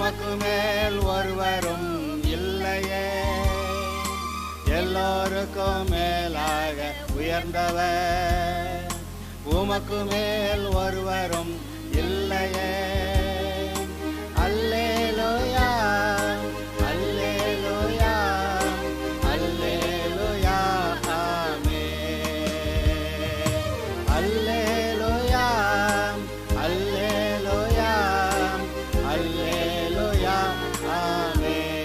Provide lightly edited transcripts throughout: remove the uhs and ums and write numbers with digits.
உமக்கு மேல் ஒருவரும் இல்லையே, எல்லோருக்கும் மேலாக உயர்ந்தவர், உமக்கு மேல் ஒருவரும் இல்லையே. அல்லேலூயா அல்லேலூயா அல்லேலூயா ஆமென். அல்லேலூயா அல்லேலூயா அல்லேலூயா ஆமென்.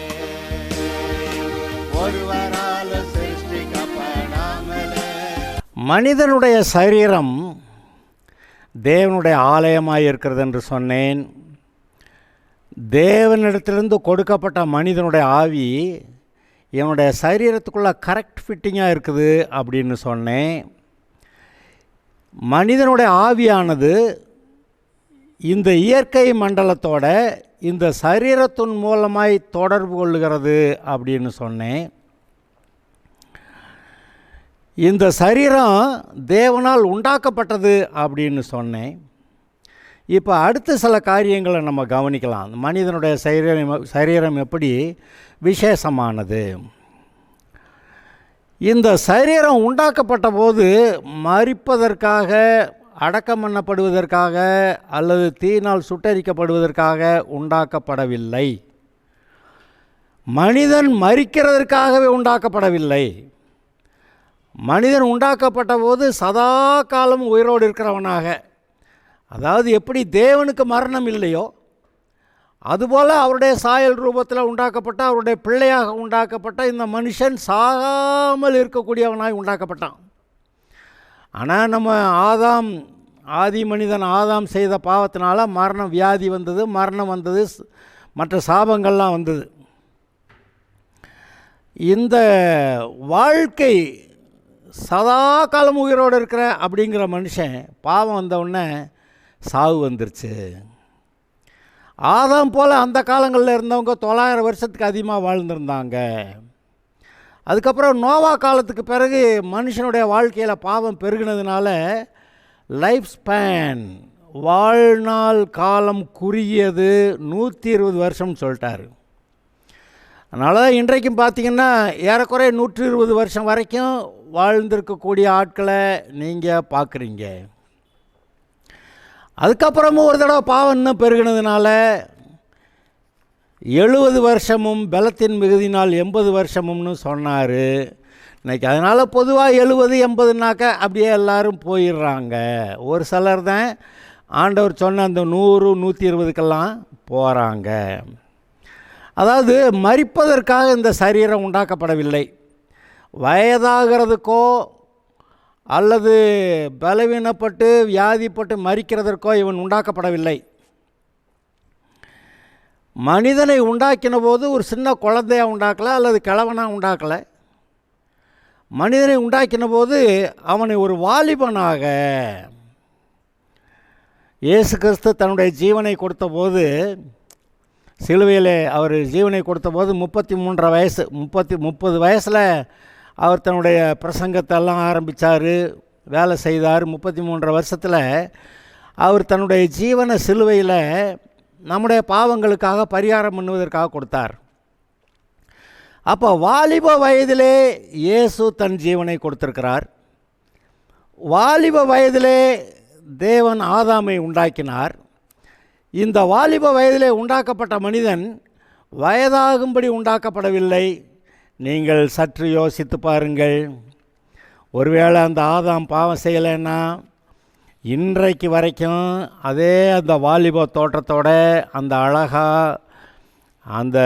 ஒருவரால் சிருஷ்டிக்கப்படாமலே. மனிதனுடைய சரீரம் தேவனுடைய ஆலயமாக இருக்கிறது என்று சொன்னேன். தேவனிடத்திலிருந்து கொடுக்கப்பட்ட மனிதனுடைய ஆவி இவனுடைய சரீரத்துக்குள்ளே கரெக்ட் ஃபிட்டிங்காக இருக்குது அப்படின்னு சொன்னேன். மனிதனுடைய ஆவியானது இந்த இயற்கை மண்டலத்தோட இந்த சரீரத்தின் மூலமாய் தொடர்பு கொள்ளுகிறது அப்படின்னு சொன்னேன். இந்த சரீரம் தேவனால் உண்டாக்கப்பட்டது அப்படின்னு சொன்னேன். இப்போ அடுத்த சில காரியங்களை நம்ம கவனிக்கலாம். மனிதனுடைய சரீரம் எப்படி விசேஷமானது. இந்த சரீரம் உண்டாக்கப்பட்ட போது மரிப்பதற்காக, அடக்கம் பண்ணப்படுவதற்காக அல்லது தீயினால் சுட்டரிக்கப்படுவதற்காக உண்டாக்கப்படவில்லை. மனிதன் மரிக்கிறதற்காகவே உண்டாக்கப்படவில்லை. மனிதன் உண்டாக்கப்பட்ட போது சதா காலம் உயிரோடு இருக்கிறவனாக, அதாவது எப்படி தேவனுக்கு மரணம் இல்லையோ அதுபோல் அவருடைய சாயல் ரூபத்தில் உண்டாக்கப்பட்ட, அவருடைய பிள்ளையாக உண்டாக்கப்பட்ட இந்த மனுஷன் சாகாமல் இருக்கக்கூடியவனாய் உண்டாக்கப்பட்டான். ஆனால் நம்ம ஆதி மனிதன் ஆதாம் செய்த பாவத்தினால மரணம், வியாதி வந்தது, மரணம் வந்தது, மற்ற சாபங்கள்லாம் வந்தது. இந்த வாழ்க்கை சதா காலம் உயிரோடு இருக்கிற அப்படிங்கிற மனுஷன் பாவம் வந்தவுடனே சாவு வந்துருச்சு. ஆதாம் போல் அந்த காலங்களில் இருந்தவங்க 900 வருஷத்துக்கு அதிகமாக வாழ்ந்துருந்தாங்க. அதுக்கப்புறம் நோவா காலத்துக்கு பிறகு மனுஷனுடைய வாழ்க்கையில் பாவம் பெருகினதுனால லைஃப் ஸ்பேன், வாழ்நாள் காலம் குறுகியது 120 வருஷம்னு சொல்லிட்டாரு. அதனால் தான் இன்றைக்கும் பார்த்திங்கன்னா ஏறக்குறைய 120 வருஷம் வரைக்கும் வாழ்ந்திருக்கக்கூடிய ஆட்களை நீங்கள் பார்க்குறீங்க. அதுக்கப்புறமும் ஒரு தடவை பாவம் இன்னும் பெருகினதுனால 70 வருஷமும் பலத்தின் மிகுதினால் 80 வருஷமும்னு சொன்னார். இன்றைக்கி அதனால் பொதுவாக 70-80னாக்க அப்படியே எல்லோரும் போயிடுறாங்க. ஒரு சிலர் தான் ஆண்டவர் சொன்ன அந்த 100-120க்கெல்லாம் போகிறாங்க. அதாவது மரிப்பதற்காக இந்த சரீரம் உண்டாக்கப்படவில்லை. வயதாகிறதுக்கோ அல்லது பலவீனப்பட்டு வியாதிப்பட்டு மரிக்கிறதற்கோ இவன் உண்டாக்கப்படவில்லை. மனிதனை உண்டாக்கின போது ஒரு சின்ன குழந்தையாக உண்டாக்கலை அல்லது கிழவனாக உண்டாக்கலை. மனிதனை உண்டாக்கின போது அவனை ஒரு வாலிபனாக, இயேசு கிறிஸ்து தன்னுடைய ஜீவனை கொடுத்த போது, சிலுவையில் அவர் ஜீவனை கொடுத்த போது 33 வயசு, 30 வயசில் அவர் தன்னுடைய பிரசங்கத்தெல்லாம் ஆரம்பித்தார், வேலை செய்தார். 33 வருஷத்தில் அவர் தன்னுடைய ஜீவனை சிலுவையில் நம்முடைய பாவங்களுக்காக பரிகாரம் பண்ணுவதற்காக கொடுத்தார். அப்போ வாலிப வயதிலே இயேசு தன் ஜீவனை கொடுத்திருக்கிறார். வாலிப வயதிலே தேவன் ஆதாமை உண்டாக்கினார். இந்த வாலிப வயதிலே உண்டாக்கப்பட்ட மனிதன் வயதாகும்படி உண்டாக்கப்படவில்லை. நீங்கள் சற்று யோசித்து பாருங்கள். ஒருவேளை அந்த ஆதாம் பாவம் செய்யலைன்னா இன்றைக்கு வரைக்கும் அதே அந்த வாலிப தோற்றத்தோட, அந்த அழகாக, அந்த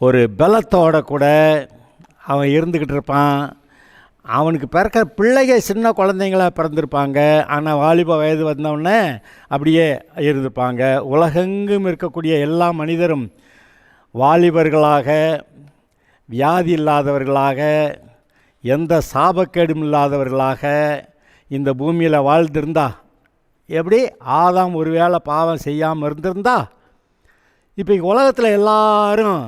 ஒரு பலத்தோட கூட அவன் இருந்துக்கிட்டு இருப்பான். அவனுக்கு பிறக்கிற பிள்ளைகள் சின்ன குழந்தைங்களாக பிறந்திருப்பாங்க. ஆனால் வாலிப வயது வந்தவுடனே அப்படியே இருந்திருப்பாங்க. உலகெங்கும் இருக்கக்கூடிய எல்லா மனிதரும் வாலிபர்களாக, வியாதி இல்லாதவர்களாக, எந்த சாபக்கேடும் இல்லாதவர்களாக இந்த பூமியில் வாழ்ந்திருந்தா, எப்படி ஆதாம் ஒரு வேளை பாவம் செய்யாமல் இருந்திருந்தா, இப்போ உலகத்தில் எல்லாரும்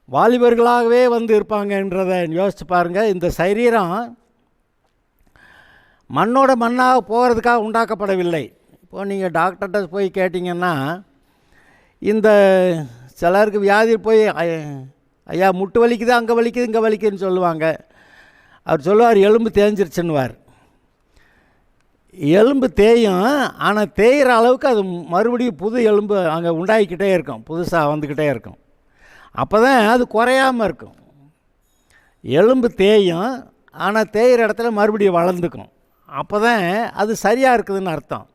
வாலிபர்களாகவே வந்து இருப்பாங்கன்றதை யோசித்து பாருங்கள். இந்த சரீரம் மண்ணோட மண்ணாக போகிறதுக்காக உண்டாக்கப்படவில்லை. இப்போது நீங்கள் டாக்டர்கிட்ட போய் கேட்டிங்கன்னா இந்த சிலருக்கு வியாதி போய் ஐயா முட்டு வலிக்குது, அங்கே வலிக்குது, இங்கே வலிக்குதுன்னு சொல்லுவாங்க. அவர் சொல்லுவார் எலும்பு தேஞ்சிருச்சுன்னுவார். எலும்பு தேயும், ஆனால் தேயிற அளவுக்கு அது மறுபடியும் புது எலும்பு அங்கே உண்டாகிக்கிட்டே இருக்கும், புதுசாக வந்துக்கிட்டே இருக்கும். அப்போ தான் அது குறையாமல் இருக்கும். எலும்பு தேயும், ஆனால் தேயிற இடத்துல மறுபடியும் வளர்ந்துக்கும். அப்போ தான் அது சரியாக இருக்குதுன்னு அர்த்தம்.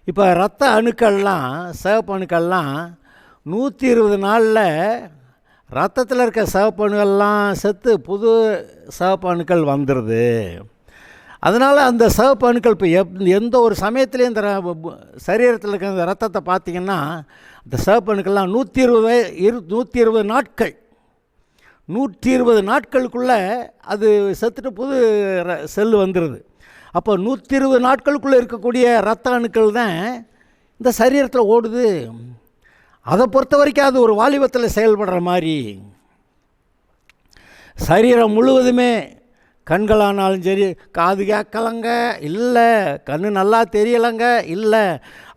இப்போ இரத்த அணுக்கள்லாம், சிவப்பு அணுக்கள்லாம் 120 நாளில் ரத்தத்தில் இருக்க சிவப்பு அணுக்கள்லாம் செத்து புது சிவப்பு அணுக்கள் வந்துடுது. அதனால் அந்த சிவப்பு அணுக்கள் இப்போ எந்த ஒரு சமயத்துலேயும் இந்த சரீரத்தில் இருக்கிற இந்த ரத்தத்தை பார்த்திங்கன்னா அந்த சிவப்பு அணுக்கள்லாம் 120 நாட்கள் 120 நாட்களுக்குள்ளே அது செத்துட்டு புது செல்லு வந்துடுது. அப்போ 120 நாட்களுக்குள்ளே இருக்கக்கூடிய இரத்த அணுக்கள் தான் இந்த சரீரத்தில் ஓடுது. அதை பொறுத்த வரைக்கும் அது ஒரு வாலிபத்தில் செயல்படுற மாதிரி. சரீரம் முழுவதுமே, கண்களானாலும் சரி, காது கேட்கலங்க இல்லை, கண்ணு நல்லா தெரியலைங்க இல்லை,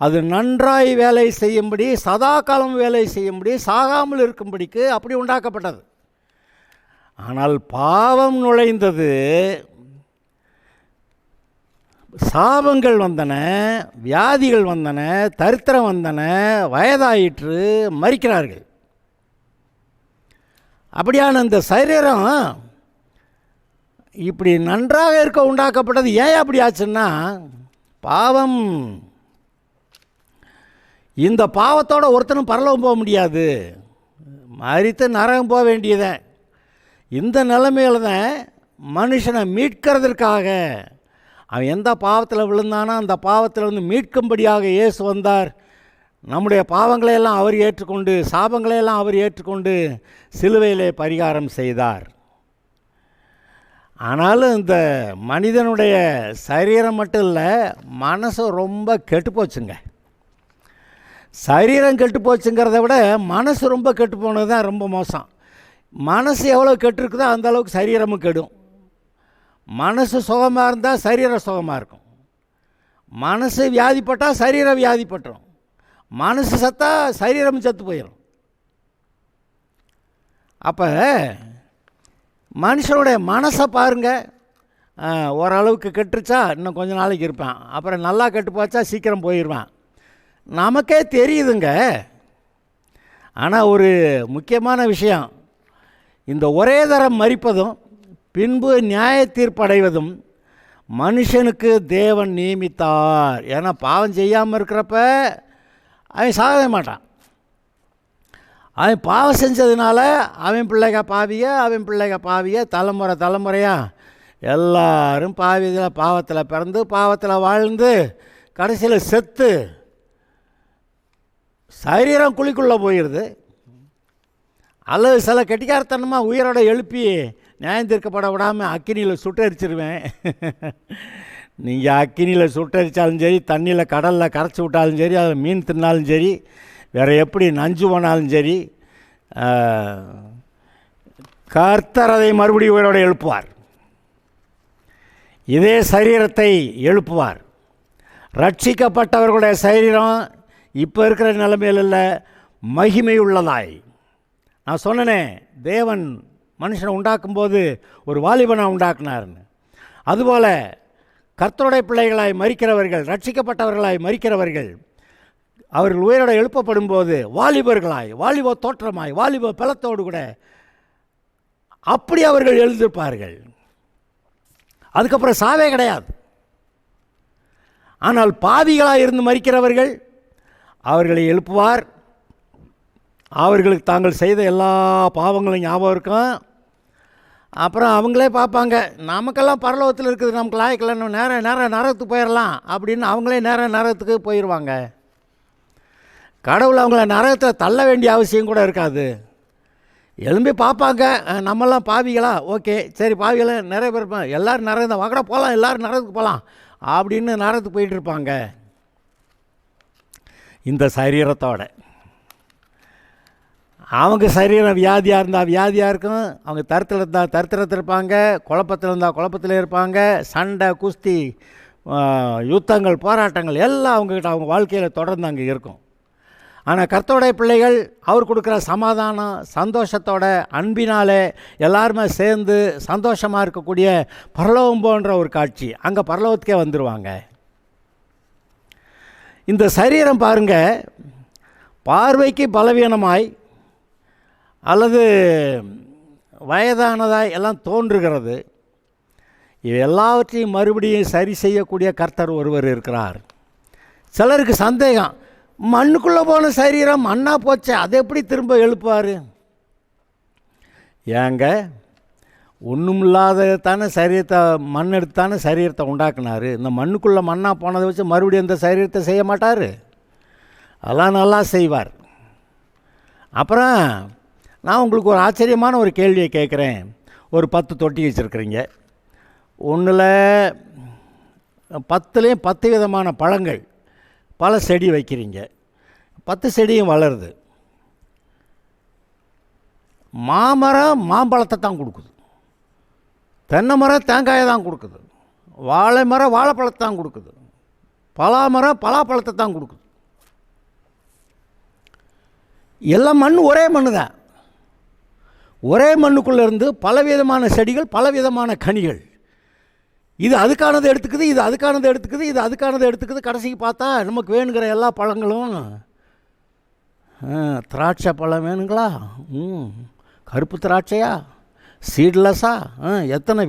அது நன்றாய் வேலை செய்யும்படி, சதா காலம் வேலை செய்யும்படி, சாகாமல் இருக்கும்படிக்கு அப்படி உண்டாக்கப்பட்டது. ஆனால் பாவம் நுழைந்தது, சாபங்கள் வந்தன, வியாதிகள் வந்தன, தரித்திரம் வந்தன, வயதாயிற்று, மரிக்கிறார்கள். அப்படியான இந்த சரீரம் இப்படி நன்றாக இருக்க உண்டாக்கப்பட்டது. ஏன் அப்படி ஆச்சுன்னா பாவம். இந்த பாவத்தோடு ஒருத்தனும் பரலோகம் போக முடியாது, மரித்து நரகம் போக வேண்டியதான். இந்த நிலைமையில் தான் மனுஷனை மீட்கிறதற்காக, அவன் எந்த பாவத்தில் விழுந்தானோ அந்த பாவத்தில் மீட்கும்படியாக இயேசு வந்தார். நம்முடைய பாவங்களையெல்லாம் அவர் ஏற்றுக்கொண்டு, சாபங்களையெல்லாம் அவர் ஏற்றுக்கொண்டு சிலுவையிலே பரிகாரம் செய்தார். ஆனாலும் இந்த மனிதனுடைய சரீரம் மட்டும் இல்லை, மனசு ரொம்ப கெட்டு போச்சுங்க. சரீரம் கெட்டு போச்சுங்கிறத விட மனசு ரொம்ப கெட்டு போனது தான் ரொம்ப மோசம். மனசு எவ்வளோ கெட்டுருக்குதோ அந்த அளவுக்கு சரீரமும் கெடும். மனசு சுகமாக இருந்தால் சரீரம் சுகமாக இருக்கும். மனசு வியாதிப்பட்டால் சரீரம் வியாதிப்பட்டுரும். மனசு சத்தா சரீரம் செத்து போயிடும். அப்போ மனுஷனுடைய மனசை பாருங்கள். ஓரளவுக்கு கெட்டுருச்சா இன்னும் கொஞ்ச நாளைக்கு இருப்பேன், அப்புறம் நல்லா கெட்டு போச்சா சீக்கிரம் போயிடுவேன், நமக்கே தெரியுதுங்க. ஆனால் ஒரு முக்கியமான விஷயம், இந்த ஒரே தரம் மரிப்பதும் பின்பு நியாய தீர்ப்படைவதும் மனுஷனுக்கு தேவன் நியமித்தார். ஏன்னா பாவம் செய்யாமல் இருக்கிறப்ப அவன் சாகவே மாட்டான். அவன் பாவம் செஞ்சதுனால அவன் பிள்ளைக பாவிய தலைமுறையாக எல்லாரும் பாவத்தில் பிறந்து பாவத்தில் வாழ்ந்து கடைசியில் செத்து சரீரம் குழிக்குள்ளே போயிடுது. அல்லது சில கெட்டிக்காரத்தனமாக உயிரோட எழுப்பி நியாயம் தீர்க்கப்பட விடாமல் அக்கினியில் சுட்டரிச்சிருவேன். நீங்கள் அக்கினியில் சுட்டரித்தாலும் சரி, தண்ணியில் கடலில் கரைச்சி விட்டாலும் சரி, அதில் மீன் தின்னாலும் சரி, வேறு எப்படி நஞ்சு போனாலும் சரி, கர்த்தர் அதை மறுபடியும் உயிரோடு எழுப்புவார். இதே சரீரத்தை எழுப்புவார். ரட்சிக்கப்பட்டவர்களுடைய சரீரம் இப்போ இருக்கிற நிலைமையில் இல்லை, மகிமை உள்ளதாய். நான் சொன்னனே, தேவன் மனுஷனை உண்டாக்கும்போது ஒரு வாலிபனாக உண்டாக்குனார்னு. அதுபோல் கர்த்தருடைய பிள்ளைகளாய் மரிக்கிறவர்கள், ரட்சிக்கப்பட்டவர்களாய் மரிக்கிறவர்கள், அவர்கள் உயிரோட எழுப்பப்படும் போது வாலிபர்களாய், வாலிப தோற்றமாய், வாலிப பலத்தோடு கூட அப்படி அவர்கள் எழுந்திருப்பார்கள். அதுக்கப்புறம் சாவே கிடையாது. ஆனால் பாவிகளாக இருந்து மரிக்கிறவர்கள் அவர்களை எழுப்புவார். அவர்களுக்கு தாங்கள் செய்த எல்லா பாவங்களும் ஞாபகம் இருக்கும். அப்புறம் அவங்களே பார்ப்பாங்க, நமக்கெல்லாம் பரலோகத்தில் இருக்குது, நமக்கு லாய்க்கலன்னு நேரம் நரகத்துக்கு போயிடலாம் அப்படின்னு அவங்களே நரகத்துக்கு போயிடுவாங்க. கடவுள் அவங்கள நரகத்தில் தள்ள வேண்டிய அவசியம் கூட இருக்காது. எழும்பி பார்ப்பாங்க, நம்மெல்லாம் பாவிகளா, ஓகே சரி பாவிகளை நிறைய பேர் இருப்பாங்க, எல்லோரும் நரகம் தான், வாங்கடா போகலாம், எல்லோரும் நரகத்துக்கு போகலாம் அப்படின்னு நரகத்துக்கு போயிட்டு இருப்பாங்க. இந்த சரீரத்தோட அவங்க சரீரம் வியாதியாக இருந்தால் வியாதியாக இருக்கும், அவங்க தரித்திரம் இருந்தால் தரித்திரத்தில் இருப்பாங்க, குழப்பத்தில் இருந்தால் குழப்பத்தில் இருப்பாங்க, சண்டை குஸ்தி யுத்தங்கள் போராட்டங்கள் எல்லாம் அவங்கக்கிட்ட அவங்க வாழ்க்கையில் தொடர்ந்து அங்கே இருக்கும். ஆனால் கர்த்தருடைய பிள்ளைகள் அவர் கொடுக்குற சமாதானம், சந்தோஷத்தோட, அன்பினாலே எல்லாருமே சேர்ந்து சந்தோஷமாக இருக்கக்கூடிய பரலோகம் போன்ற ஒரு காட்சி. அங்கே பரலோகத்துக்கே வந்துடுவாங்க. இந்த சரீரம் பாருங்கள், பார்வைக்கு பலவீனமாய் அல்லது வயதானதாய் எல்லாம் தோன்றுகிறது. இது எல்லாவற்றையும் மறுபடியும் சரி செய்யக்கூடிய கர்த்தர் ஒருவர் இருக்கிறார். சிலருக்கு சந்தேகம், மண்ணுக்குள்ளே போன சரீரம் மண்ணாக போச்சு, அதை எப்படி திரும்ப எழுப்புவார்? ஏங்க, ஒன்றும் இல்லாத தானே சரீரத்தை மண் எடுத்து தானே சரீரத்தை உண்டாக்குனார். இந்த மண்ணுக்குள்ளே மண்ணாக போனதை வச்சு மறுபடியும் இந்த சரீரத்தை செய்ய மாட்டார். அதெல்லாம் நல்லா செய்வார். அப்புறம் நான் உங்களுக்கு ஒரு ஆச்சரியமான ஒரு கேள்வியை கேட்குறேன். ஒரு 10 தொட்டி வச்சுருக்குறீங்க. ஒன்றில் 10லேயும் 10 விதமான பழங்கள், பல செடி வைக்கிறீங்க. 10 செடியும் வளருது. மாமரம் மாம்பழத்தை தான் கொடுக்குது, தென்னை மரம் தேங்காயை தான் கொடுக்குது, வாழை மரம் வாழைப்பழத்தை தான் கொடுக்குது, பலா மரம் பலாப்பழத்தை தான் கொடுக்குது. எல்லாம் மண், ஒரே மண் தான். ஒரே மண்ணுக்குள்ளே இருந்து பலவிதமான செடிகள், பலவிதமான கனிகள். இது அதுக்கானதை எடுத்துக்குது, இது அதுக்கானதை எடுத்துக்குது, இது அதுக்கானதை எடுத்துக்குது. கடைசிக்கு பார்த்தா நமக்கு வேணுங்கிற எல்லா பழங்களும், திராட்சை பழம் வேணுங்களா, கருப்பு திராட்சையா, சீட்லெஸ்ஸா, எத்தனை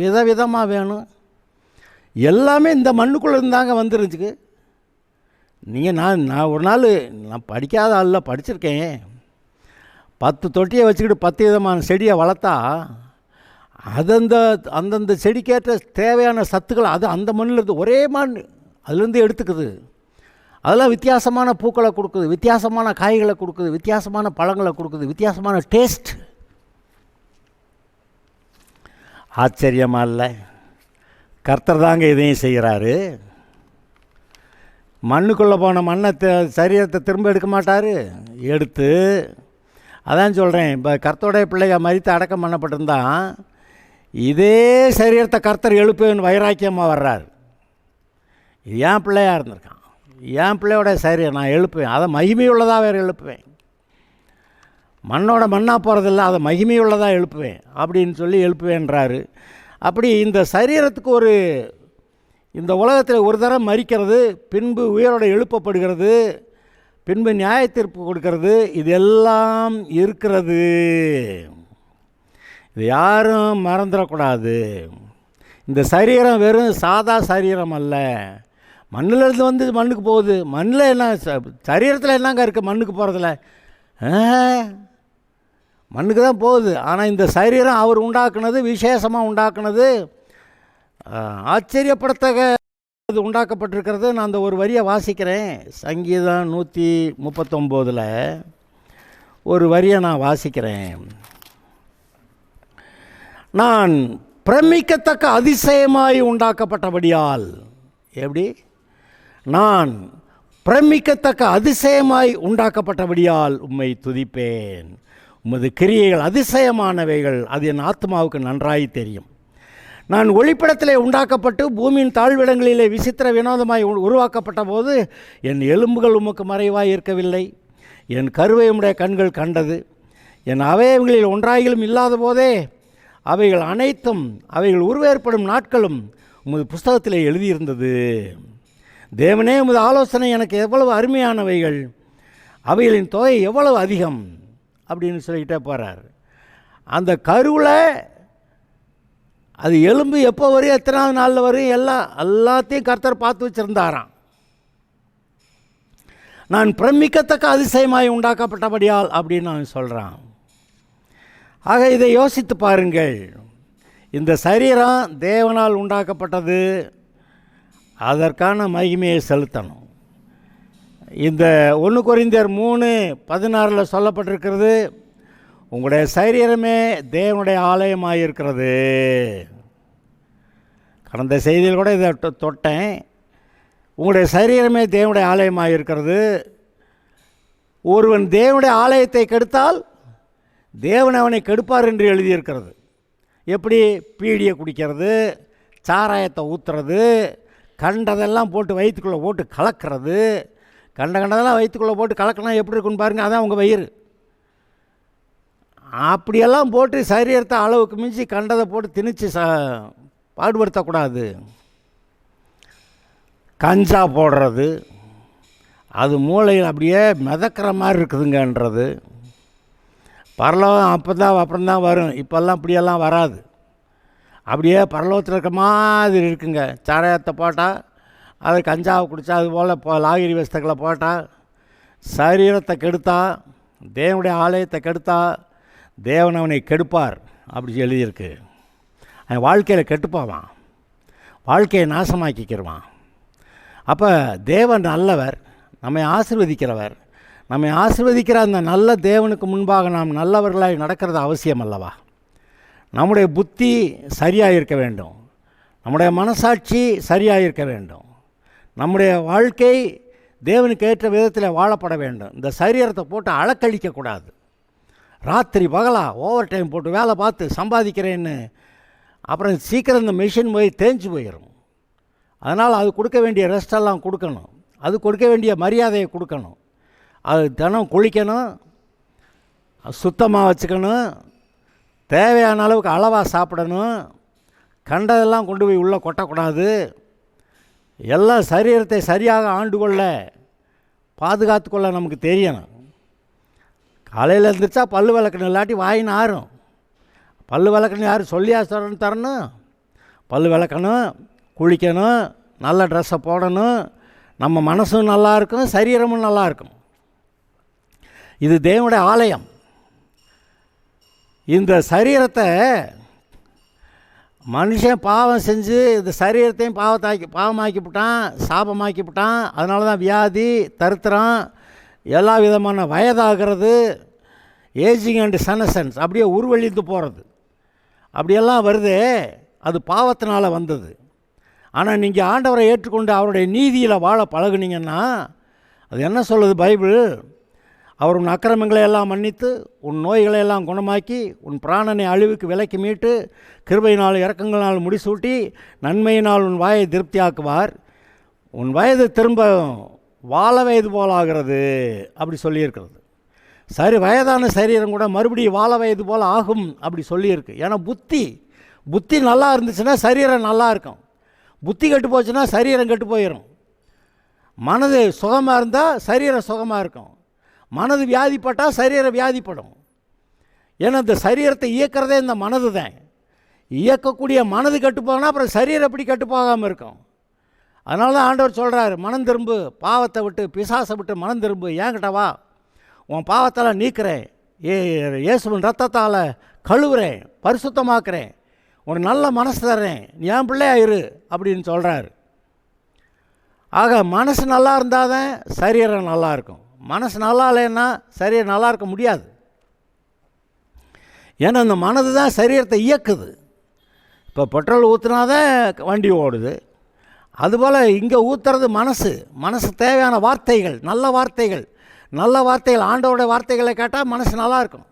விதவிதமாக வேணும். எல்லாமே இந்த மண்ணுக்குள்ளே இருந்தாங்க வந்துருந்துச்சுக்கு. நீங்கள் நான் ஒரு நாள் நான் படிக்காத ஆளில் படிச்சிருக்கேன். 10 தொட்டியை வச்சுக்கிட்டு 10 விதமான செடியை வளர்த்தா அந்தந்த செடிக்கேற்ற தேவையான சத்துக்கள் அது அந்த மண்ணில் இருந்து, ஒரே மண் அதுலேருந்து எடுத்துக்குது. அதெல்லாம் வித்தியாசமான பூக்களை கொடுக்குது, வித்தியாசமான காய்களை கொடுக்குது, வித்தியாசமான பழங்களை கொடுக்குது, வித்தியாசமான டேஸ்ட். ஆச்சரியமாக இல்லை? கர்த்தர் தாங்க இதையும் செய்கிறாரு. மண்ணுக்குள்ளே போன மண்ணை சரீரத்தை திரும்ப எடுக்க மாட்டார், எடுத்து. அதான் சொல்கிறேன், இப்போ கர்த்தருடைய பிள்ளைகள் மரித்து அடக்கம் பண்ணப்பட்டிருந்தான், இதே சரீரத்தை கர்த்தர் எழுப்புவேன்னு வைராக்கியமாக வர்றார். இது ஏன் பிள்ளையாக இருந்திருக்கான், என் பிள்ளையோட சரீரம் நான் எழுப்புவேன், அதை மகிமையுள்ளதாக வேறு எழுப்புவேன். மண்ணோட மண்ணாக போகிறதில்ல, அதை மகிமையுள்ளதாக எழுப்புவேன் அப்படின்னு சொல்லி எழுப்புவேன்றாரு. அப்படி இந்த சரீரத்துக்கு ஒரு, இந்த உலகத்தில் ஒரு தரம் மரிக்கிறது, பின்பு உயிரோடு எழுப்பப்படுகிறது, பின்பு நியாயத்தீர்ப்பு கொடுக்கறது, இதெல்லாம் இருக்கிறது. இது யாரும் மறந்துடக்கூடாது. இந்த சரீரம் வெறும் சாதா சரீரம் அல்ல. மண்ணிலேருந்து வந்து மண்ணுக்கு போகுது. மண்ணில் என்ன, சரீரத்தில் என்னங்க இருக்குது மண்ணுக்கு போகிறதில்ல? மண்ணுக்கு தான் போகுது. ஆனால் இந்த சரீரம் அவர் உண்டாக்குனது, விசேஷமாக உண்டாக்குனது, ஆச்சரியப்படத்தக்க அது உண்டாக்கப்பட்டிருக்கிறது. நான் அந்த ஒரு வரியை வாசிக்கிறேன். சங்கீதம் 139 ஒரு வரியை நான் வாசிக்கிறேன். நான் பிரமிக்கத்தக்க அதிசயமாய் உண்டாக்கப்பட்டபடியால், எப்படி? நான் பிரமிக்கத்தக்க அதிசயமாய் உண்டாக்கப்பட்டபடியால் உம்மை துதிப்பேன். உமது கிரியைகள் அதிசயமானவைகள், அது என் ஆத்மாவுக்கு நன்றாய் தெரியும். நான் ஒளிப்படத்திலே உண்டாக்கப்பட்டு பூமியின் தாழ்விடங்களிலே விசித்திர வினோதமாய் உருவாக்கப்பட்ட போது என் எலும்புகள் உமக்கு மறைவாய் இருக்கவில்லை. என் கருவை உம்முடைய கண்கள் கண்டது. என் அவயவங்களில் ஒன்றாயிலும் இல்லாத போதே அவைகள் அனைத்தும், அவைகள் உருவேற்படும் நாட்களும் உமது புஸ்தகத்திலே எழுதியிருந்தது. தேவனே, உமது ஆலோசனை எனக்கு எவ்வளவு அருமையானவைகள், அவைகளின் தொகை எவ்வளவு அதிகம் அப்படின்னு சொல்லிக்கிட்டே போகிறார். அந்த கருவில் அது எலும்பு எப்போ வரும், எத்தனாவது நாளில் வரும், எல்லாத்தையும் கர்த்தர் பார்த்து வச்சுருந்தாராம். நான் பிரமிக்கத்தக்க அதிசயமாய் உண்டாக்கப்பட்டபடியால் அப்படின்னு அவன் சொல்கிறான். ஆக இதை யோசித்து பாருங்கள். இந்த சரீரம் தேவனால் உண்டாக்கப்பட்டது, அதற்கான மகிமையை செலுத்தணும். இந்த 1 கொரிந்தியர் 3:16 சொல்லப்பட்டிருக்கிறது, உங்களுடைய சரீரமே தேவனுடைய ஆலயமாக இருக்கிறது. கடந்த செய்தியில் கூட இதை தொட்டேன். உங்களுடைய சரீரமே தேவனுடைய ஆலயமாக இருக்கிறது. ஒருவன் தேவனுடைய ஆலயத்தை கெடுத்தால் தேவன் அவனை கெடுப்பார் என்று எழுதியிருக்கிறது. எப்படி? பீடியை குடிக்கிறது, சாராயத்தை ஊற்றுறது, கண்டதெல்லாம் போட்டு வயிற்றுக்குள்ளே போட்டு கலக்கிறது, கண்டதெல்லாம் வயிற்றுக்குள்ளே போட்டு கலக்கினா எப்படி இருக்குன்னு பாருங்கள், அதான் உங்கள் வயிறு. அப்படியெல்லாம் போட்டு சரீரத்தை அளவுக்கு மிஞ்சி கண்டதை போட்டு திணிச்சு பாடுபடுத்தக்கூடாது. கஞ்சா போடுறது, அது மூளையில் அப்படியே மிதக்கிற மாதிரி இருக்குதுங்கன்றது. பரலோகம் அப்புறம்தான் வரும், இப்போல்லாம் இப்படியெல்லாம் வராது. அப்படியே பரலோகத்தில் இருக்க மாதிரி இருக்குங்க. சாராயத்தை போட்டால், அது கஞ்சாவை குடித்தா, அதுபோல் லாகிரி வஸ்துக்களை போட்டால் சரீரத்தை கெடுத்தா, தேவனுடைய ஆலயத்தை கெடுத்தா தேவன் அவனை கெடுப்பார் அப்படி எழுதியிருக்கு. அவன் வாழ்க்கையில் கெட்டுப்போவான், வாழ்க்கையை நாசமாக்கிக்கிறவான். அப்போ தேவன் நல்லவர், நம்மை ஆசீர்வதிக்கிறவர். நம்மை ஆசீர்வதிக்கிற அந்த நல்ல தேவனுக்கு முன்பாக நாம் நல்லவர்களாய் நடக்கிறது அவசியம் அல்லவா? நம்முடைய புத்தி சரியாக இருக்க வேண்டும், நம்முடைய மனசாட்சி சரியாக இருக்க வேண்டும், நம்முடைய வாழ்க்கை தேவனுக்கு ஏற்ற விதத்தில் வாழப்பட வேண்டும். இந்த சரீரத்தை போட்டு அலக்கழிக்கக்கூடாது. ராத்திரி பகலாக ஓவர் டைம் போட்டு வேலை பார்த்து சம்பாதிக்கிறேன்னு அப்புறம் சீக்கிரம் இந்த மிஷின் போய் தேஞ்சு போயிடும். அதனால் அது கொடுக்க வேண்டிய ரெஸ்டெல்லாம் கொடுக்கணும், அது கொடுக்க வேண்டிய மரியாதையை கொடுக்கணும். அது தினம் குளிக்கணும், சுத்தமாக வச்சுக்கணும், தேவையான அளவுக்கு அளவாக சாப்பிடணும், கண்டதெல்லாம் கொண்டு போய் உள்ளே கொட்டக்கூடாது. எல்லாம் சரீரத்தை சரியாக ஆண்டு கொள்ள பாதுகாத்து கொள்ள நமக்கு தெரியணும். காலையில் எழுந்திரிச்சா பல்லு விளக்கணும், இல்லாட்டி வாயின்னு ஆறும். பல்லு விளக்கணும் யாரும் சொல்லியா தரணும்? பல்லு விளக்கணும், குளிக்கணும், நல்ல ட்ரெஸ்ஸை போடணும், நம்ம மனசும் நல்லா இருக்கும், சரீரமும் நல்லா இருக்கும். இது தேவனுடைய ஆலயம். இந்த சரீரத்தை மனுஷன் பாவம் செஞ்சு இந்த சரீரத்தையும் பாவமாக்கிவிட்டான், சாபமாக்கிவிட்டான். அதனால தான் வியாதி, தரித்திரம், எல்லா விதமான வயதாகிறது, ஏஜிங் அண்ட் சனசன்ஸ் அப்படியே உருவழிந்து போகிறது, அப்படியெல்லாம் வருது. அது பாவத்தினால் வந்தது. ஆனால் நீங்கள் ஆண்டவரை ஏற்றுக்கொண்டு அவருடைய நீதியில் வாழ பழகுனீங்கன்னா, அது என்ன சொல்லுது பைபிள்? அவர் உன் அக்கிரமங்களை எல்லாம் மன்னித்து, உன் நோய்களை எல்லாம் குணமாக்கி, உன் பிராணனை அழிவுக்கு விலக்கி மீட்டு, கிருபையினால் இரக்கங்களால் முடிசூட்டி, நன்மையினால் உன் வாயை திருப்தியாக்குவார். உன் வயது திரும்ப வாழ வயது போல் ஆகிறது அப்படி சொல்லியிருக்கிறது. சரி, வயதான சரீரம் கூட மறுபடியும் வாழ வயது போல் ஆகும் அப்படி சொல்லியிருக்கு. ஏன்னா புத்தி நல்லா இருந்துச்சுன்னா சரீரம் நல்லா இருக்கும், புத்தி கெட்டு போச்சுன்னா சரீரம் கெட்டு போயிடும். மனது சுகமாக இருந்தால் சரீரம் சுகமாக இருக்கும், மனது வியாதிப்பட்டால் சரீரம் வியாதிப்படும். ஏன்னா இந்த சரீரத்தை இயக்கிறதே இந்த மனது தான். இயக்கக்கூடிய மனது கெட்டு போனால் அப்புறம் சரீரம் எப்படி கெட்டு போகாமல் இருக்கும். அதனால தான் ஆண்டவர் சொல்கிறார், மனம் திரும்பு, பாவத்தை விட்டு பிசாசை விட்டு மனம் திரும்பு, ஏங்கிட்ட வா, உன் பாவத்தால் நீக்கிறேன், இயேசுவின் ரத்தத்தால் கழுவுறேன், பரிசுத்தமாக்குறேன், ஒரு நல்ல மனசு தர்றேன், நீ என் பிள்ளையா இரு அப்படின்னு சொல்கிறார். ஆக மனசு நல்லா இருந்தால் தான் சரீரம் நல்லா இருக்கும். மனசு நல்லா இல்லைன்னா சரீரம் நல்லா இருக்க முடியாது. ஏன்னா இந்த மனது தான் சரீரத்தை இயக்குது. இப்போ பெட்ரோல் ஊற்றுனா தான் வண்டி ஓடுது. அதுபோல் இங்கே ஊற்றுறது மனசு தேவையான வார்த்தைகள், நல்ல வார்த்தைகள் ஆண்டவருடைய வார்த்தைகளை கேட்டால் மனசு நல்லாயிருக்கும்.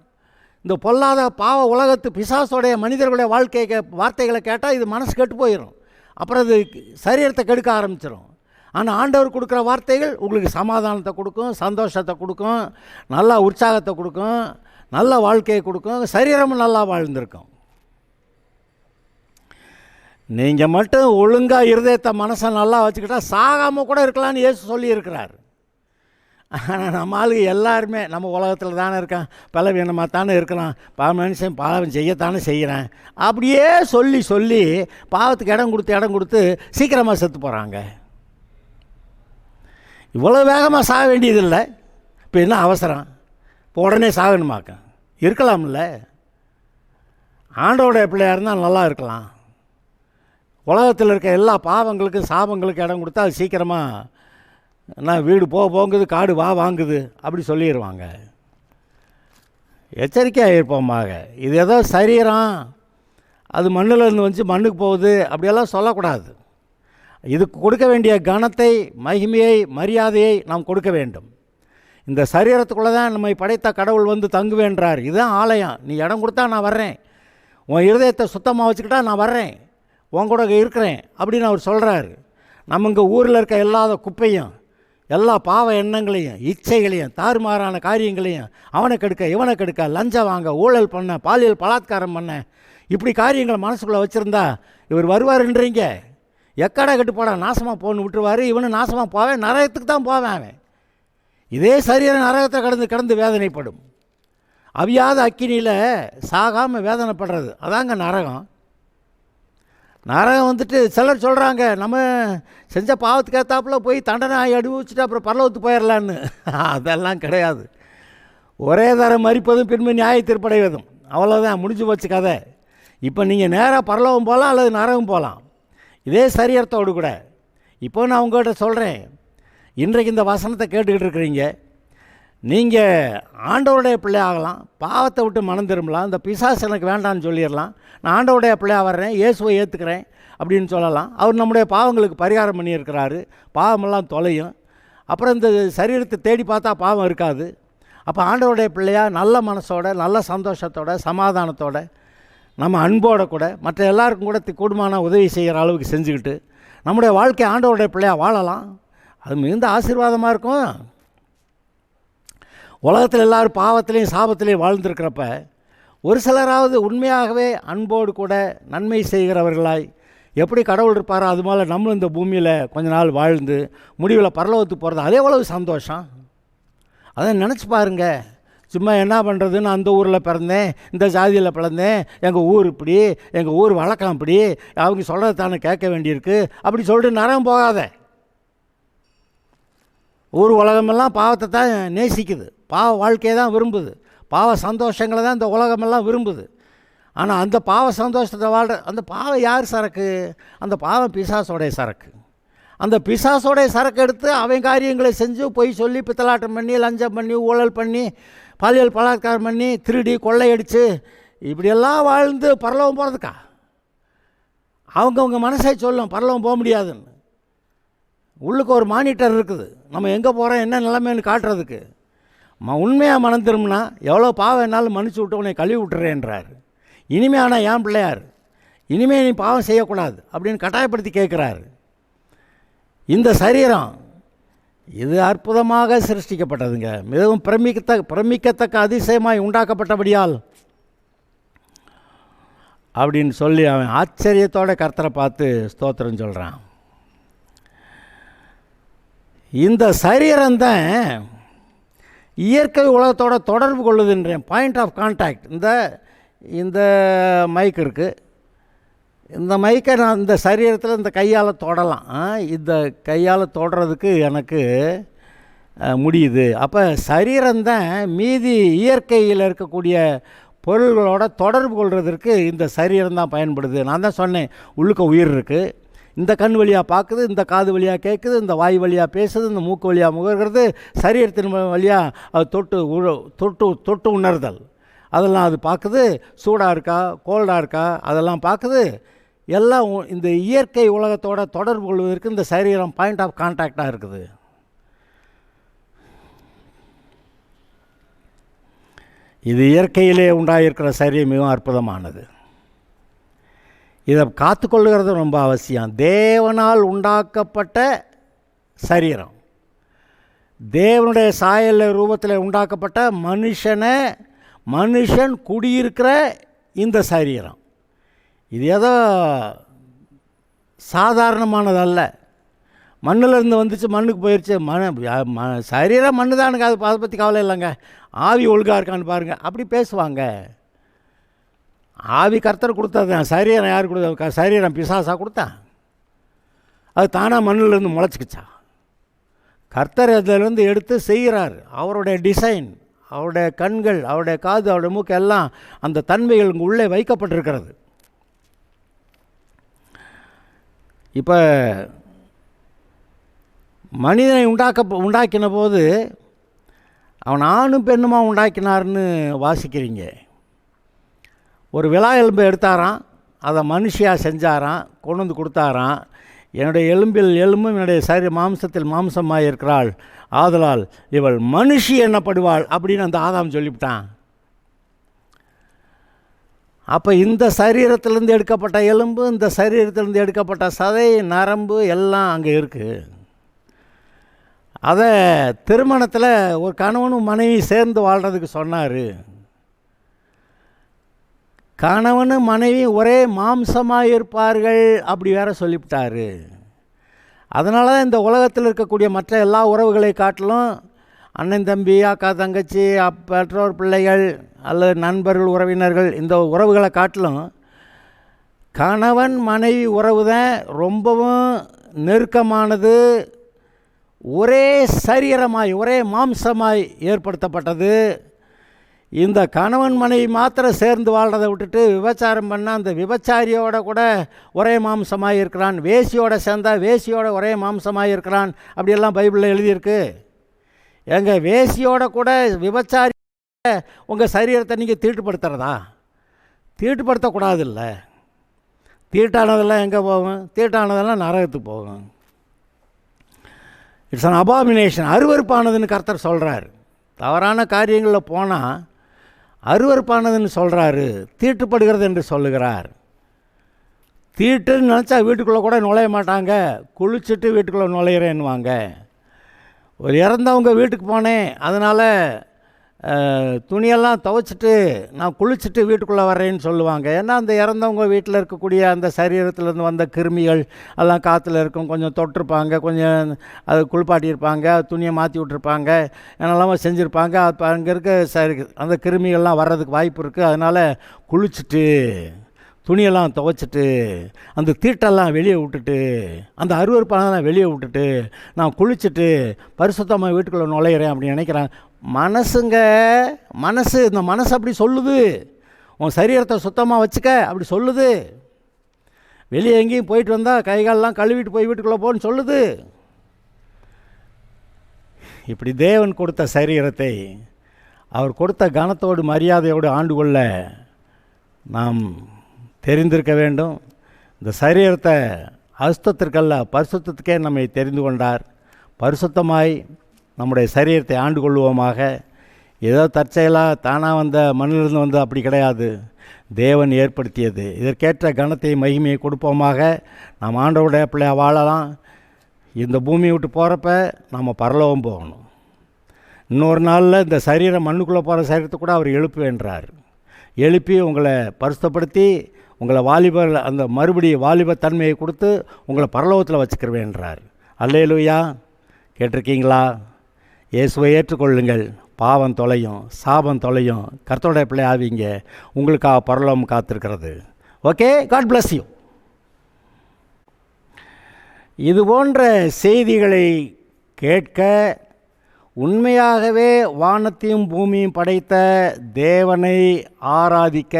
இந்த பொல்லாத பாவ உலகத்து பிசாசோடைய மனிதர்களுடைய வார்த்தைகளை கேட்டால் இது மனசு கெட்டு போயிடும், அப்புறம் இது சரீரத்தை கெடுக்க ஆரம்பிச்சிடும். ஆனால் ஆண்டவர் கொடுக்குற வார்த்தைகள் உங்களுக்கு சமாதானத்தை கொடுக்கும், சந்தோஷத்தை கொடுக்கும், நல்ல உற்சாகத்தை கொடுக்கும், நல்ல வாழ்க்கையை கொடுக்கும், சரீரமும் நல்லா வாழ்ந்திருக்கும். நீங்கள் மட்டும் ஒழுங்காக இருதயத்தை மனசை நல்லா வச்சுக்கிட்டால் சாகாமல் கூட இருக்கலான்னு இயேசு சொல்லியிருக்கிறார். ஆனால் நம்ம ஆளுங்க எல்லாருமே நம்ம உலகத்தில் தானே இருக்கான், பலவீனமாக தானே இருக்கிறான், மனுஷன் பாவம் செய்யத்தானே செய்கிறேன் அப்படியே சொல்லி பாவத்துக்கு இடம் கொடுத்து சீக்கிரமாக செத்து போகிறாங்க. இவ்வளோ வேகமாக சாக வேண்டியதில்லை, இப்போ என்ன அவசரம், இப்போ உடனே சாகணுமாக்க இருக்கலாம்ல. ஆண்டோடைய பிள்ளையாக இருந்தால் நல்லா இருக்கலாம். உலகத்தில் இருக்க எல்லா பாவங்களுக்கும் சாபங்களுக்கும் இடம் கொடுத்தா அது சீக்கிரமாக நான் வீடு போங்குது, காடு வாங்குது அப்படி சொல்லிடுவாங்க. எச்சரிக்கையாக இருப்போமாக. இது ஏதோ சரீரம், அது மண்ணில் இருந்து வந்து மண்ணுக்கு போகுது அப்படியெல்லாம் சொல்லக்கூடாது. இதுக்கு கொடுக்க வேண்டிய கனத்தை, மகிமையை, மரியாதையை நாம் கொடுக்க வேண்டும். இந்த சரீரத்துக்குள்ளே தான் நம்மை படைத்த கடவுள் வந்து தங்குவேன்றார். இதுதான் ஆலயம். நீ இடம் கொடுத்தா நான் வர்றேன், உன் இருதயத்தை சுத்தமாக வச்சுக்கிட்டா நான் வர்றேன், உன் கூட இருக்கிறேன் அப்படின்னு அவர் சொல்கிறாரு. நம்ம இங்கே ஊரில் இருக்க எல்லாத குப்பையும் எல்லா பாவ எண்ணங்களையும் இச்சைகளையும் தாறுமாறான காரியங்களையும் அவனை கெடுக்க இவனை கெடுக்க லஞ்சம் வாங்க ஊழல் பண்ண பாலியல் பலாத்காரம் பண்ண இப்படி காரியங்களை மனசுக்குள்ளே வச்சுருந்தா இவர் வருவாருன்றீங்க. எக்கடா கெட்டு போட நாசமாக போன்னு விட்டுருவார். இவனு நாசமாக போவேன், நரகத்துக்கு தான் போவேன். அவன் இதே சரீரம் நரகத்தை கடந்து வேதனைப்படும். அவியாத அக்கினியில் சாகாமல் வேதனைப்படுறது அதாங்க நரகம். நரகம் வந்துட்டு சிலர் சொல்கிறாங்க நம்ம செஞ்ச பாவத்துக்கு ஏற்றாப்புல போய் தண்டனை அனுபவிச்சுட்டு அப்புறம் பரலோகத்துக்கு போயிடலான்னு. அதெல்லாம் கிடையாது. ஒரே தரம் மறிப்பதும் பின்பு நியாய தீர்ப்படைவதும், அவ்வளோதான், முடிஞ்சு போச்சு கதை. இப்போ நீங்கள் நேராக பரலோகம் போகலாம் அல்லது நரகம் போகலாம், இதே சரீரத்தோடு கூட. இப்போ நான் உங்கள்கிட்ட சொல்கிறேன், இன்றைக்கு இந்த வசனத்தை கேட்டுக்கிட்டு இருக்கிறீங்க, நீங்கள் ஆண்டவருடைய பிள்ளை ஆகலாம், பாவத்தை விட்டு மனம் திரும்பலாம், இந்த பிசாசு எனக்கு வேண்டான்னு சொல்லிடலாம், நான் ஆண்டவருடைய பிள்ளையாக வர்றேன், இயேசுவை ஏற்றுக்கிறேன் அப்படின்னு சொல்லலாம். அவர் நம்முடைய பாவங்களுக்கு பரிகாரம் பண்ணியிருக்கிறாரு, பாவமெல்லாம் தொலையும். அப்புறம் இந்த சரீரத்தை தேடி பார்த்தா பாவம் இருக்காது. அப்போ ஆண்டவருடைய பிள்ளையாக நல்ல மனசோட, நல்ல சந்தோஷத்தோட, சமாதானத்தோட, நம்ம அன்போட கூட மற்ற எல்லாருக்கும் கூட கூடுமான உதவி செய்கிற அளவுக்கு செஞ்சுக்கிட்டு நம்முடைய வாழ்க்கை ஆண்டவருடைய பிள்ளையாக வாழலாம். அது மிகுந்த ஆசீர்வாதமாக இருக்கும். உலகத்தில் எல்லோரும் பாவத்திலையும் சாபத்திலையும் வாழ்ந்துருக்கிறப்ப ஒரு சிலராவது உண்மையாகவே அன்போடு கூட நன்மை செய்கிறவர்களாய் எப்படி கடவுள் இருப்பாரோ அது மாதிரி நம்மளும் இந்த பூமியில் கொஞ்ச நாள் வாழ்ந்து முடிவில் பரலோகத்துக்கு போகிறது அதே எவ்வளவு சந்தோஷம். அதை நினச்சி பாருங்க. சும்மா என்ன பண்ணுறதுன்னு அந்த ஊரில் பிறந்தேன், இந்த ஜாதியில் பிறந்தேன், எங்கள் ஊர் இப்படி, எங்கள் ஊர் வழக்கம் இப்படி, அவங்க சொல்கிறத தானே கேட்க வேண்டியிருக்கு அப்படி சொல்லிட்டு நரகம் போகாத. ஊர் உலகமெல்லாம் பாவத்தை தான் நேசிக்குது, பாவ வாழ்க்கையை தான் விரும்புது, பாவ சந்தோஷங்களை தான் இந்த உலகமெல்லாம் விரும்புது. ஆனால் அந்த பாவ சந்தோஷத்தை வாழ்கிற அந்த பாவம் யார் சரக்கு? அந்த பாவம் பிசாசோடைய சரக்கு. அந்த பிசாசோடைய சரக்கு எடுத்து அவன் காரியங்களை செஞ்சு பொய் சொல்லி பித்தலாட்டம் பண்ணி லஞ்சம் பண்ணி ஊழல் பண்ணி பாலியல் பலாத்காரம் பண்ணி திருடி கொள்ளையடித்து இப்படியெல்லாம் வாழ்ந்து பரலோகம் போகிறதுக்கா? அவங்கவுங்க மனசை சொல்லும் பரலோகம் போக முடியாதுன்னு. உள்ளுக்கு ஒரு மானிட்டர் இருக்குது, நம்ம எங்கே போகிறோம் என்ன நிலைமைன்னு காட்டுறதுக்கு. உண்மையாக மனம் திரும்பினா எவ்வளோ பாவம் என்னாலும் மன்னிச்சு விட்டு உன்னை கழுவி விட்டுறேன்றார். இனிமே ஆனால் என் பிள்ளையார், இனிமேல் நீ பாவம் செய்யக்கூடாது அப்படின்னு கட்டாயப்படுத்தி கேட்குறாரு. இந்த சரீரம் இது அற்புதமாக சிருஷ்டிக்கப்பட்டதுங்க, மிகவும் பிரமிக்கத்தக்க அதிசயமாய் உண்டாக்கப்பட்டபடியால் அப்படின்னு சொல்லி அவன் ஆச்சரியத்தோட கர்த்தரை பார்த்து ஸ்தோத்திரம் சொல்கிறான். இந்த சரீரம்தான் இயற்கை உலகத்தோட தொடர்பு கொள்ளுதுன்றேன். Point of contact. இந்த மைக் இருக்குது, இந்த மைக்கை நான் இந்த சரீரத்தில் இந்த கையால் தொடலாம், இந்த கையால் தொடுறதுக்கு எனக்கு முடியுது. அப்போ சரீரம்தான் மீதி இயற்கையில் இருக்கக்கூடிய பொருள்களோட தொடர்பு கொள்வதற்கு இந்த சரீரம் தான் பயன்படுது. நான் தான் சொன்னேன், உள்ளுக்க உயிர் இருக்குது, இந்த கண் வழியாக பார்க்குது, இந்த காது வழியாக கேட்குது, இந்த வாய் வழியாக பேசுது, இந்த மூக்கு வழியாக முகர்கிறது, சரீரத்தின் வழியாக அது தொட்டு உணர்தல் அதெல்லாம் அது பார்க்குது. சூடாக இருக்கா கோல்டாக இருக்கா அதெல்லாம் பார்க்குது. எல்லாம் இந்த இயற்கை உலகத்தோட தொடர்பு கொள்வதற்கு இந்த சரீரம் பாயிண்ட் ஆஃப் கான்டாக்டாக இருக்குது. இது இயற்கையிலே உண்டாயிருக்கிற சரீரம் மிகவும் அற்புதமானது. இதை காத்துக்கொள்கிறது ரொம்ப அவசியம். தேவனால் உண்டாக்கப்பட்ட சரீரம், தேவனுடைய சாயல் ரூபத்தில் உண்டாக்கப்பட்ட மனுஷன் குடியிருக்கிற இந்த சரீரம் இது ஏதோ சாதாரணமானதல்ல. மண்ணிலேருந்து வந்துச்சு, மண்ணுக்கு போயிடுச்சு. சரீரம் மண்ணு தானுங்க, அதை பற்றி கவலை இல்லைங்க. ஆவி ஒழுங்காக இருக்கான்னு பாருங்கள், அப்படி பேசுவாங்க. ஆவி கர்த்தர் கொடுத்தது, சரீரம் யார் கொடுத்தா? சரீரம் பிசாசா கொடுத்தா? அது தானாக மண்ணிலேருந்து முளைச்சிக்கிச்சா? கர்த்தர் அதிலேருந்து எடுத்து செய்கிறார். அவருடைய டிசைன், அவருடைய கண்கள், அவருடைய காது, அவருடைய மூக்கு எல்லாம் அந்த தன்மைகள் உள்ளே வைக்கப்பட்டிருக்கிறது. இப்போ மனிதனை உண்டாக்கின போது அவன் ஆணும் பெண்ணுமா உண்டாக்கினார்னு வாசிக்கிறீங்க. ஒரு விலா எலும்பை எடுத்தாராம், அதை மனுஷியாக செஞ்சாராம், கொண்டு வந்து கொடுத்தாராம். என்னுடைய எலும்பில் எலும்பும் என்னுடைய சரீர மாம்சத்தில் மாம்சமாக இருக்கிறாள், ஆதலால் இவள் மனுஷி எண்ணப்படுவாள் அப்படின்னு அந்த ஆதாம் சொல்லிவிட்டான். அப்போ இந்த சரீரத்திலேருந்து எடுக்கப்பட்ட எலும்பு, இந்த சரீரத்திலேருந்து எடுக்கப்பட்ட சதை நரம்பு எல்லாம் அங்கே இருக்குது. அதை திருமணத்தில் ஒரு கணவனும் மனைவி சேர்ந்து வாழ்கிறதுக்கு சொன்னார். கணவனும் மனைவி ஒரே மாம்சமாக இருப்பார்கள் அப்படி வேற சொல்லிவிட்டார். அதனால தான் இந்த உலகத்தில் இருக்கக்கூடிய மற்ற எல்லா உறவுகளை காட்டிலும் அண்ணன் தம்பி, அக்கா தங்கச்சி, பெற்றோர் பிள்ளைகள் அல்லது நண்பர்கள், உறவினர்கள், இந்த உறவுகளை காட்டிலும் கணவன் மனைவி உறவு தான் ரொம்பவும் நெருக்கமானது, ஒரே சரீரமாய் ஒரே மாம்சமாய் ஏற்படுத்தப்பட்டது. இந்த கணவன் மனைவி மாத்திரம் சேர்ந்து வாழ்கிறத விட்டுட்டு விபச்சாரம் பண்ணால் அந்த விபச்சாரியோட கூட ஒரே மாம்சமாக இருக்கிறான், வேசியோட சேர்ந்தால் வேசியோட ஒரே மாம்சமாக இருக்கிறான் அப்படியெல்லாம் பைபிளில் எழுதியிருக்கு. எங்கள் வேசியோட கூட விபச்சாரி உங்கள் சரீரத்தை நீங்கள் தீட்டுப்படுத்துகிறதா? தீட்டுப்படுத்தக்கூடாதுல்ல. தீட்டானதெல்லாம் எங்கே போகும்? தீட்டானதெல்லாம் நரகத்துக்கு போகும். இட்ஸ் அன் அபாமினேஷன், அருவருப்பானதுன்னு கர்த்தர் சொல்கிறார். தவறான காரியங்களில் போனால் அருவருப்பானதுன்னு சொல்கிறாரு, தீட்டுப்படுகிறது என்று சொல்லுகிறார். தீட்டுன்னு நினச்சா வீட்டுக்குள்ளே கூட நுழைய மாட்டாங்க, குளிச்சுட்டு வீட்டுக்குள்ளே நுழையிறேன்னுவாங்க. ஒரு இறந்தவங்க வீட்டுக்கு போனேன், அதனால் துணியெல்லாம் துவைச்சிட்டு நான் குளிச்சுட்டு வீட்டுக்குள்ளே வர்றேன்னு சொல்லுவாங்க. ஏன்னா அந்த இறந்தவங்க வீட்டில் இருக்கக்கூடிய அந்த சரீரத்திலேருந்து வந்த கிருமிகள் எல்லாம் காற்றுல இருக்கும், கொஞ்சம் தொட்டிருப்பாங்க, கொஞ்சம் அது குளிப்பாட்டியிருப்பாங்க, துணியை மாற்றி விட்டுருப்பாங்க, என்னெல்லாமோ செஞ்சுருப்பாங்க. அப்போ அங்கே இருக்க அந்த கிருமிகள்லாம் வர்றதுக்கு வாய்ப்பு இருக்குது. அதனால் குளிச்சுட்டு துணியெல்லாம் துவைச்சிட்டு அந்த தீட்டெல்லாம் வெளியே விட்டுட்டு அந்த அருவருப்பானதெல்லாம் வெளியே விட்டுட்டு நான் குளிச்சுட்டு பரிசுத்தமாக வீட்டுக்குள்ளே நுழையிறேன் அப்படின்னு நினைக்கிறேன். மனசு இந்த மனசு அப்படி சொல்லுது. உன் சரீரத்தை சுத்தமாக வச்சுக்க அப்படி சொல்லுது. வெளியே எங்கேயும் போயிட்டு வந்தால் கைகாலெலாம் கழுவிட்டு போய் வீட்டுக்குள்ளே போன்னு சொல்லுது. இப்படி தேவன் கொடுத்த சரீரத்தை அவர் கொடுத்த கனத்தோடு மரியாதையோடு ஆண்டு கொள்ள நாம் தெரிந்திருக்க வேண்டும். இந்த சரீரத்தை அசுத்தத்திற்கல்ல பரிசுத்தத்துக்கே நம்மை தெரிந்து கொண்டார். பரிசுத்தமாய் நம்முடைய சரீரத்தை ஆண்டு கொள்வோமாக. ஏதோ தற்செயலாக தானாக வந்த மண்ணிலிருந்து வந்து அப்படி கிடையாது, தேவன் ஏற்படுத்தியது. இதற்கேற்ற கனத்தை மகிமையை கொடுப்போமாக. நாம் ஆண்டவருடைய பிள்ளையாக வாழலாம். இந்த பூமியை விட்டு போகிறப்ப நம்ம பரலோகம் போகணும். இன்னொரு நாளில் இந்த சரீரம் மண்ணுக்குள்ளே போகிற சரீரத்தை கூட அவர் எழுப்புவேன்றார். எழுப்பி உங்களை பரிசுத்தப்படுத்தி உங்களை அந்த மறுபடியும் வாலிபத்தன்மையை கொடுத்து உங்களை பரலோகத்தில் வச்சுக்கிறவேன்றார். அல்லேலூயா. கேட்டிருக்கீங்களா? இயேசுவை ஏற்றுக்கொள்ளுங்கள், பாவம் தொலையும், சாபம் தொலையும், கர்த்தருடைய பிள்ளை ஆவீங்க. உங்களுக்காக பரலோகம் காத்திருக்கிறது. Okay, God bless you. இது போன்ற செய்திகளை கேட்க உண்மையாகவே வானத்தையும் பூமியும் படைத்த தேவனை ஆராதிக்க,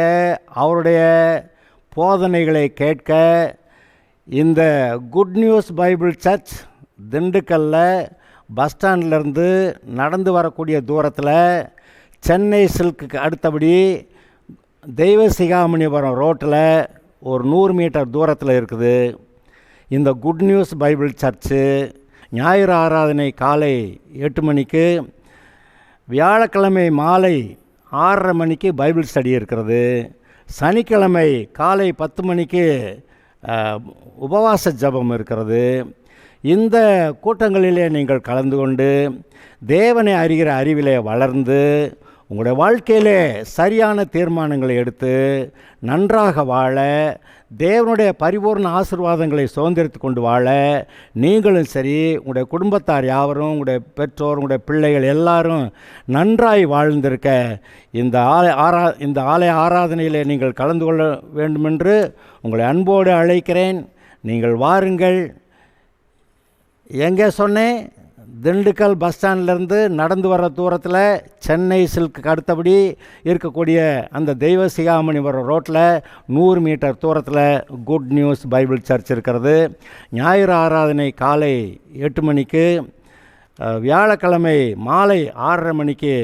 அவருடைய போதனைகளை கேட்க இந்த குட் நியூஸ் பைபிள் சர்ச் திண்டுக்கல்லில் பஸ் ஸ்டாண்ட்லேருந்து நடந்து வரக்கூடிய தூரத்தில் சென்னை சில்க்குக்கு அடுத்தபடி தெய்வ சிகாமணிபுரம் ரோட்டில் ஒரு 100 மீட்டர் தூரத்தில் இருக்குது. இந்த குட் நியூஸ் பைபிள் சர்ச்சு ஞாயிறு ஆராதனை காலை 8 மணிக்கு, வியாழக்கிழமை மாலை 6:30 மணிக்கு பைபிள் ஸ்டடி இருக்கிறது. சனிக்கிழமை காலை 10 மணிக்கு உபவாச ஜெபம் இருக்கிறது. இந்த கூட்டங்களிலே நீங்கள் கலந்து கொண்டு தேவனை அறிகிற அறிவிலே வளர்ந்து உங்களுடைய வாழ்க்கையிலே சரியான தீர்மானங்களை எடுத்து நன்றாக வாழ, தேவனுடைய பரிபூர்ண ஆசீர்வாதங்களை சுதந்திரித்து கொண்டு வாழ நீங்களும் சரி, உங்களுடைய குடும்பத்தார் யாவரும், உங்களுடைய பெற்றோர், உங்களுடைய பிள்ளைகள் எல்லாரும் நன்றாய் வாழ்ந்திருக்க இந்த ஆலய ஆராதனையில் நீங்கள் கலந்து கொள்ள வேண்டுமென்று உங்களை அன்போடு அழைக்கிறேன். நீங்கள் வாருங்கள். எங்கே சொன்னேன்? திண்டுக்கல் பஸ் ஸ்டாண்ட்லேருந்து நடந்து வர தூரத்தில் சென்னை சில்க்கு அடுத்தபடி இருக்கக்கூடிய அந்த தெய்வ சிகாமணிபுரம் ரோட்டில் 100 மீட்டர் தூரத்தில் குட் நியூஸ் பைபிள் சர்ச் இருக்கிறது. ஞாயிறு ஆராதனை காலை 8 மணிக்கு, வியாழக்கிழமை மாலை 6:30 மணிக்கு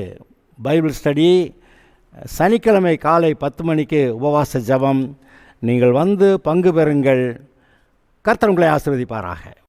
பைபிள் ஸ்டடி, சனிக்கிழமை காலை 10 மணிக்கு உபவாச ஜெபம். நீங்கள் வந்து பங்கு பெறுங்கள். கர்த்தர் உங்களை ஆசீர்வதிப்பாராக.